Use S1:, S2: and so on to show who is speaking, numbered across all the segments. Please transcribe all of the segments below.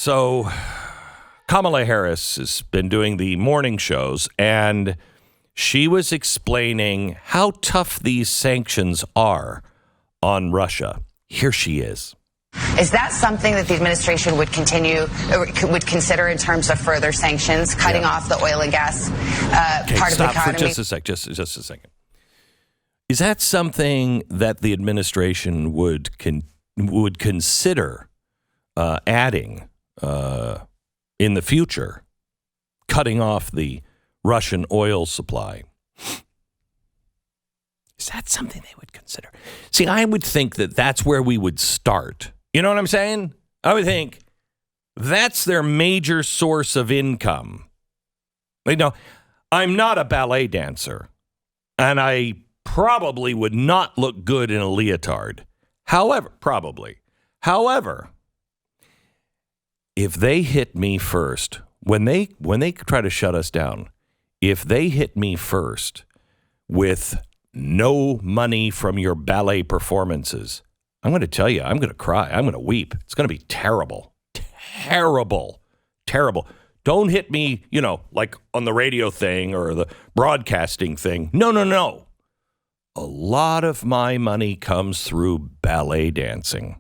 S1: So Kamala Harris has been doing the morning shows, and she was explaining how tough these sanctions are on Russia. Here she is.
S2: Is that something that the administration would continue or would consider in terms of further sanctions, cutting off the oil and gas part of the economy?
S1: For just a second. Is that something that the administration would consider adding in the future, cutting off the Russian oil supply? Is that something they would consider? See, I would think that that's where we would start. You know what I'm saying? I would think that's their major source of income. You know, I'm not a ballet dancer, and I probably would not look good in a leotard. However, if they hit me first, when they try to shut us down, if they hit me first with no money from your ballet performances, I'm going to tell you, I'm going to cry. I'm going to weep. It's going to be terrible. Terrible. Terrible. Don't hit me, like on the radio thing or the broadcasting thing. No. A lot of my money comes through ballet dancing.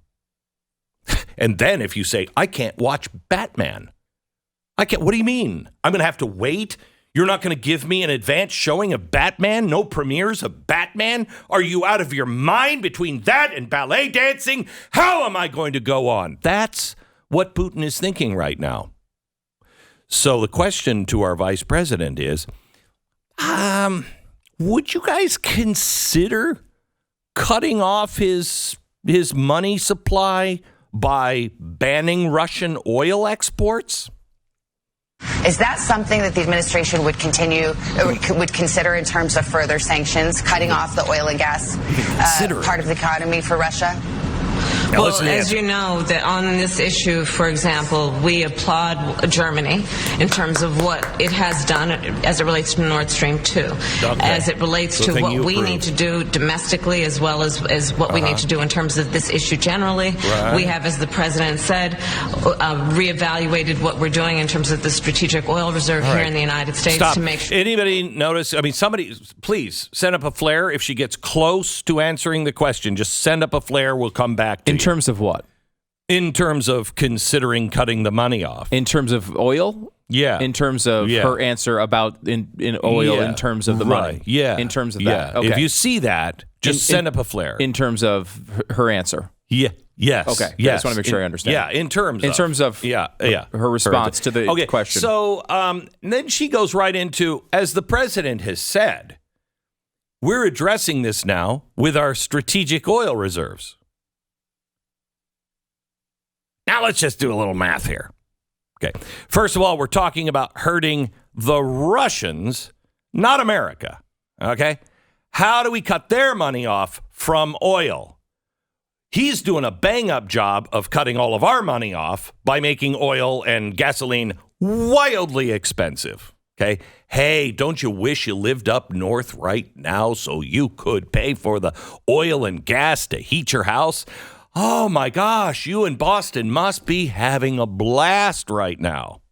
S1: And then if you say, I can't watch Batman. What do you mean? I'm going to have to wait? You're not going to give me an advance showing of Batman? No premieres of Batman? Are you out of your mind between that and ballet dancing? How am I going to go on? That's what Putin is thinking right now. So the question to our vice president is, would you guys consider cutting off his money supply by banning Russian oil exports?
S2: Is that something that the administration would continue or would consider in terms of further sanctions, cutting off the oil and gas part of the economy for Russia?
S3: Well, as you know, that on this issue, for example, we applaud Germany in terms of what it has done as it relates to Nord Stream 2, as it relates to what we need to do domestically as well as what we need to do in terms of this issue generally. Right. We have, as the president said, reevaluated what we're doing in terms of the strategic oil reserve here in the United States to make sure.
S1: Anybody notice? I mean, somebody, please send up a flare. If she gets close to answering the question, just send up a flare. We'll come back to
S4: In terms of what?
S1: In terms of considering cutting the money off.
S4: In terms of oil?
S1: Yeah.
S4: In terms of her answer about in oil, in terms of the money?
S1: Yeah.
S4: In terms of that? Okay.
S1: If you see that, just send up a flare.
S4: In terms of her answer?
S1: Yeah. Yes.
S4: Okay.
S1: Yes.
S4: I just want to make sure I understand.
S1: Yeah. In terms of
S4: her response to the question.
S1: So then she goes right into, as the president has said, we're addressing this now with our strategic oil reserves. Now let's just do a little math here. Okay. First of all, we're talking about hurting the Russians, not America. Okay. How do we cut their money off from oil? He's doing a bang-up job of cutting all of our money off by making oil and gasoline wildly expensive. Okay. Hey, don't you wish you lived up north right now so you could pay for the oil and gas to heat your house? Oh, my gosh, you in Boston must be having a blast right now.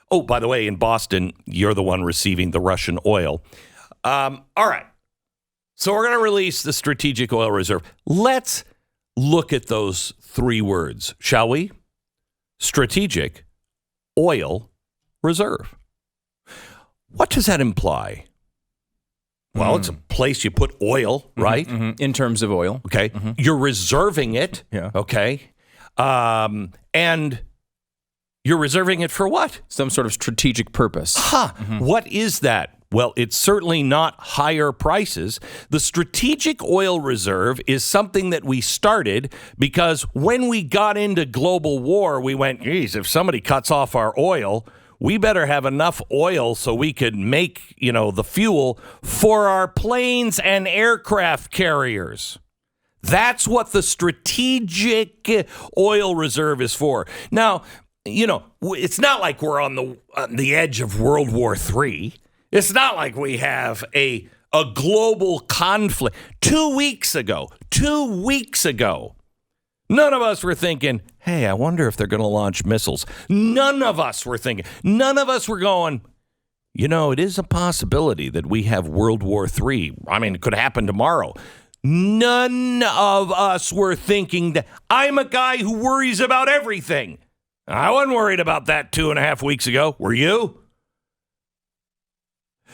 S1: Oh, by the way, in Boston, you're the one receiving the Russian oil. All right. So we're going to release the strategic oil reserve. Let's look at those three words, shall we? Strategic oil reserve. What does that imply? Well, it's a place you put oil, right?
S4: Mm-hmm. In terms of oil.
S1: Okay. Mm-hmm. You're reserving it.
S4: Yeah.
S1: Okay. And you're reserving it for what?
S4: Some sort of strategic purpose.
S1: What is that? Well, it's certainly not higher prices. The strategic oil reserve is something that we started because when we got into global war, we went, geez, if somebody cuts off our oil, we better have enough oil so we could make, the fuel for our planes and aircraft carriers. That's what the strategic oil reserve is for. Now, it's not like we're on the edge of World War III. It's not like we have a global conflict. 2 weeks ago, None of us were thinking, hey, I wonder if they're going to launch missiles. None of us were thinking. None of us were going, it is a possibility that we have World War III. I mean, it could happen tomorrow. None of us were thinking that. I'm a guy who worries about everything. I wasn't worried about that 2.5 weeks ago. Were you?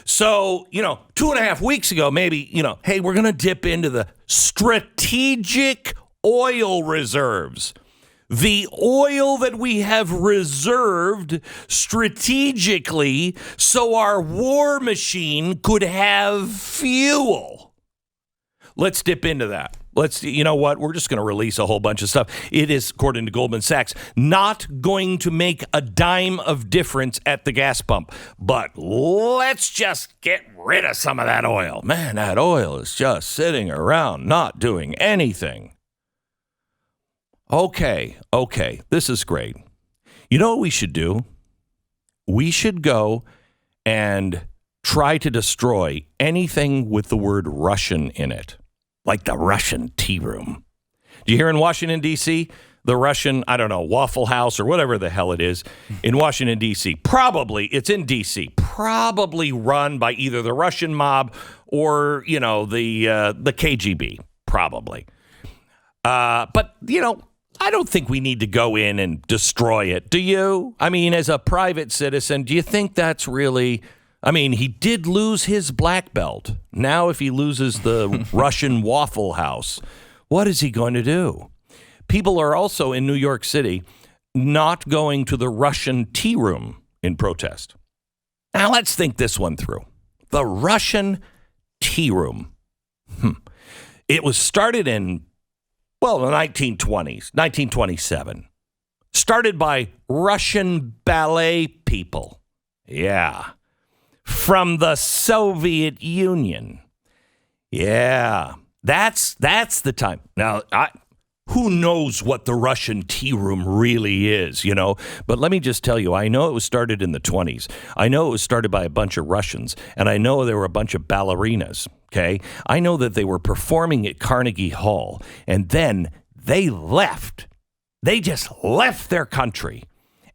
S1: So, 2.5 weeks ago, maybe, hey, we're going to dip into the strategic oil reserves. The oil that we have reserved strategically so our war machine could have fuel. Let's dip into that. You know what? We're just going to release a whole bunch of stuff. It is, according to Goldman Sachs, not going to make a dime of difference at the gas pump. But let's just get rid of some of that oil. Man, that oil is just sitting around not doing anything. Okay. This is great. You know what we should do? We should go and try to destroy anything with the word Russian in it. Like the Russian tea room. Do you hear in Washington, D.C., the Russian, Waffle House or whatever the hell it is in Washington, D.C.? It's in D.C., probably run by either the Russian mob or, the KGB, probably. But I don't think we need to go in and destroy it. Do you? I mean, as a private citizen, do you think that's really... he did lose his black belt. Now, if he loses the Russian Waffle House, what is he going to do? People are also in New York City not going to the Russian tea room in protest. Now, let's think this one through. The Russian tea room. It was started in, the 1920s, 1927. Started by Russian ballet people. Yeah. From the Soviet Union. Yeah, that's the time. Now, who knows what the Russian tea room really is, But let me just tell you, I know it was started in the 20s. I know it was started by a bunch of Russians, and I know there were a bunch of ballerinas, okay? I know that they were performing at Carnegie Hall, and then they left. They just left their country.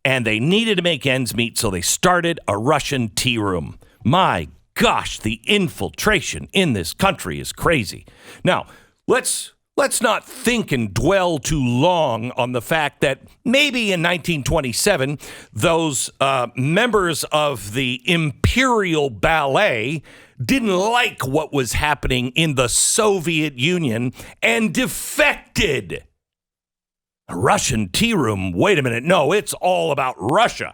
S1: And they needed to make ends meet, so they started a Russian tea room. My gosh, the infiltration in this country is crazy. Now, let's not think and dwell too long on the fact that maybe in 1927, those members of the Imperial Ballet didn't like what was happening in the Soviet Union and defected. A Russian tea room, wait a minute, no, it's all about Russia.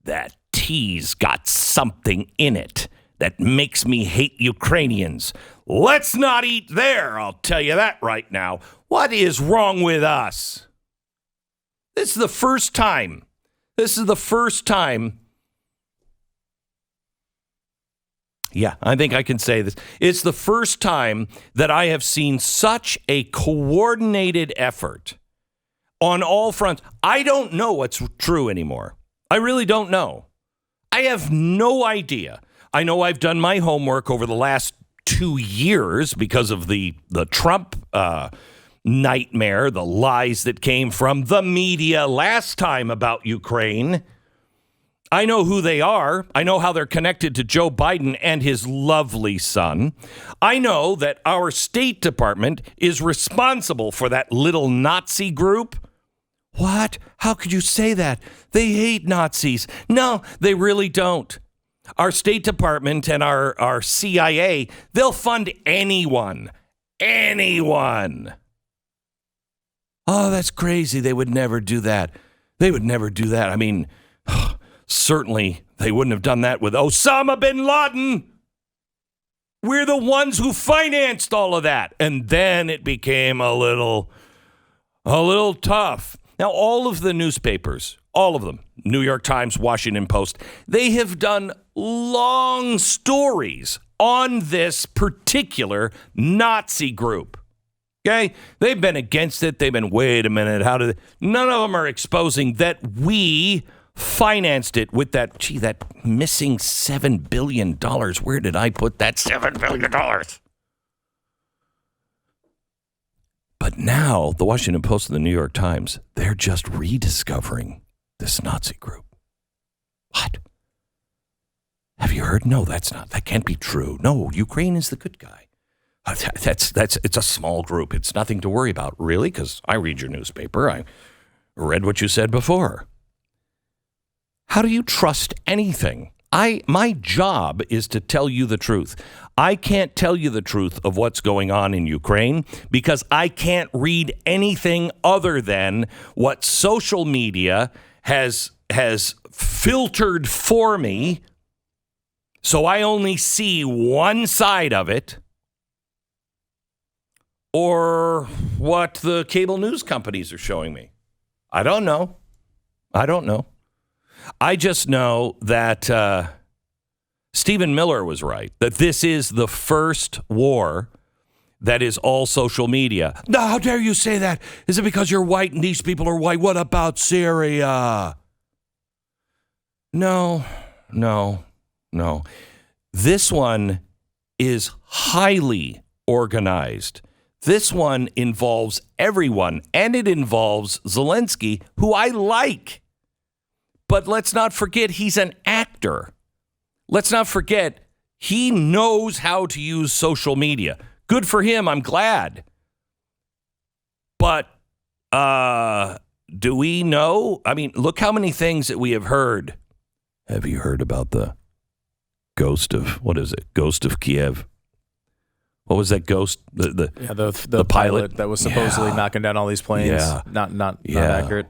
S1: That tea's got something in it that makes me hate Ukrainians. Let's not eat there, I'll tell you that right now. What is wrong with us? This is the first time. Yeah, I think I can say this. It's the first time that I have seen such a coordinated effort on all fronts. I don't know what's true anymore. I really don't know. I have no idea. I know I've done my homework over the last 2 years because of the Trump nightmare, the lies that came from the media last time about Ukraine. I know who they are. I know how they're connected to Joe Biden and his lovely son. I know that our State Department is responsible for that little Nazi group. What? How could you say that? They hate Nazis. No, they really don't. Our State Department and our CIA, they'll fund anyone. Anyone. Oh, that's crazy. They would never do that. I mean, certainly they wouldn't have done that with Osama bin Laden. We're the ones who financed all of that. And then it became a little tough. Now, all of the newspapers, all of them, New York Times, Washington Post, they have done long stories on this particular Nazi group. Okay? They've been against it. They've been, wait a minute, none of them are exposing that we financed it with that missing $7 billion. Where did I put that $7 billion? But now the Washington Post and the New York Times, they're just rediscovering this Nazi group. What? Have you heard? No, that can't be true. No, Ukraine is the good guy. It's a small group. It's nothing to worry about, really, because I read your newspaper. I read what you said before. How do you trust anything? My job is to tell you the truth. I can't tell you the truth of what's going on in Ukraine because I can't read anything other than what social media has filtered for me. So I only see one side of it, or what the cable news companies are showing me. I don't know. I just know that Stephen Miller was right, that this is the first war that is all social media. No, how dare you say that? Is it because you're white and these people are white? What about Syria? No. This one is highly organized. This one involves everyone, and it involves Zelensky, who I like. But let's not forget he's an actor. Let's not forget he knows how to use social media. Good for him. I'm glad. But do we know? I mean, look how many things that we have heard. Have you heard about the ghost of, Ghost of Kiev? What was that ghost? The pilot
S4: that was supposedly knocking down all these planes.
S1: Yeah.
S4: Not accurate.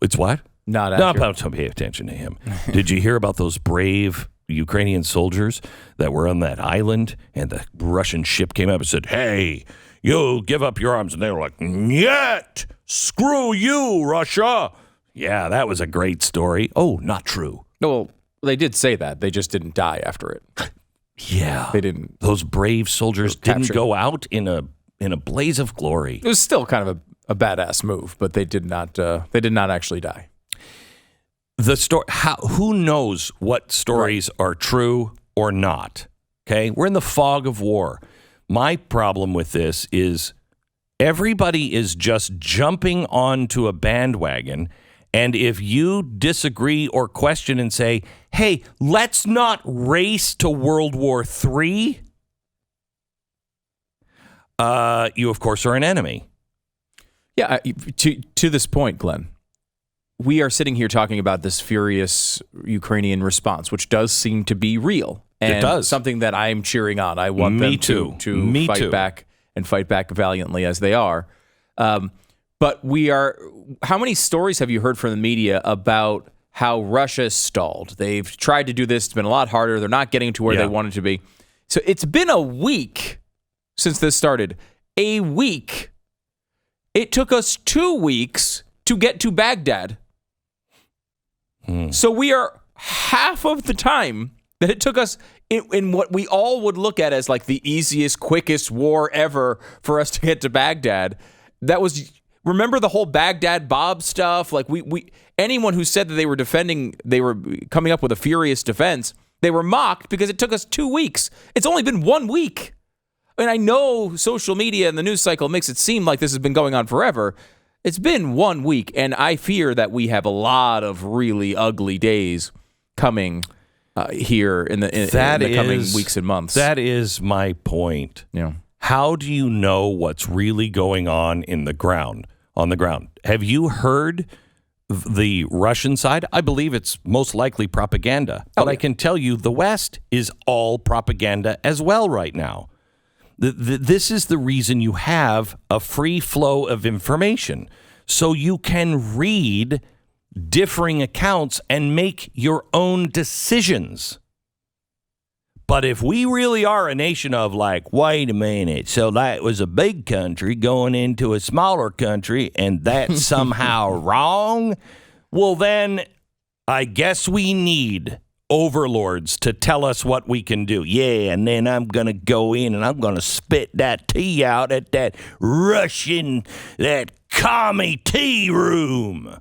S1: It's what?
S4: Not accurate.
S1: No, don't pay attention to him. Did you hear about those brave Ukrainian soldiers that were on that island and the Russian ship came up and said, hey, you give up your arms. And they were like, "Nyet! Screw you, Russia." Yeah, that was a great story. Oh, not true.
S4: No, well, they did say that. They just didn't die after it.
S1: Yeah.
S4: They didn't.
S1: Those brave soldiers didn't go out in a blaze of glory.
S4: It was still kind of a badass move, but they did not actually die.
S1: The story, who knows what stories are true or not? Okay, we're in the fog of war. My problem with this is everybody is just jumping onto a bandwagon, and if you disagree or question and say, "Hey, let's not race to World War III," you of course are an enemy.
S4: Yeah, to this point, Glenn. We are sitting here talking about this furious Ukrainian response, which does seem to be real. And
S1: it does.
S4: Something that I'm cheering on. I want them to fight back and fight back valiantly as they are. But how many stories have you heard from the media about how Russia stalled? They've tried to do this. It's been a lot harder. They're not getting to where they wanted to be. So it's been a week since this started. A week. It took us 2 weeks to get to Baghdad. So we are half of the time that it took us in what we all would look at as like the easiest, quickest war ever for us to get to Baghdad. Remember the whole Baghdad Bob stuff? Like anyone who said that they were coming up with a furious defense, they were mocked because it took us 2 weeks. It's only been 1 week. I mean, I know social media and the news cycle makes it seem like this has been going on forever. It's been 1 week, and I fear that we have a lot of really ugly days coming here in the coming weeks and months.
S1: That is my point.
S4: Yeah.
S1: How do you know what's really going on on the ground? Have you heard the Russian side? I believe it's most likely propaganda. But I can tell you the West is all propaganda as well right now. This is the reason you have a free flow of information, so you can read differing accounts and make your own decisions. But if we really are a nation of like, wait a minute, so that was a big country going into a smaller country and that's somehow wrong, well then I guess we need overlords to tell us what we can do. Yeah, and then I'm going to go in and I'm going to spit that tea out at that that commie tea room.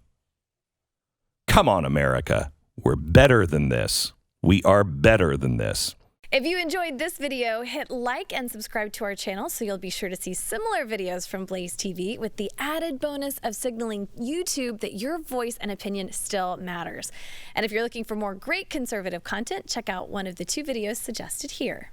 S1: Come on, America. We're better than this. We are better than this.
S5: If you enjoyed this video, hit like and subscribe to our channel so you'll be sure to see similar videos from Blaze TV with the added bonus of signaling YouTube that your voice and opinion still matters. And if you're looking for more great conservative content, check out one of the 2 videos suggested here.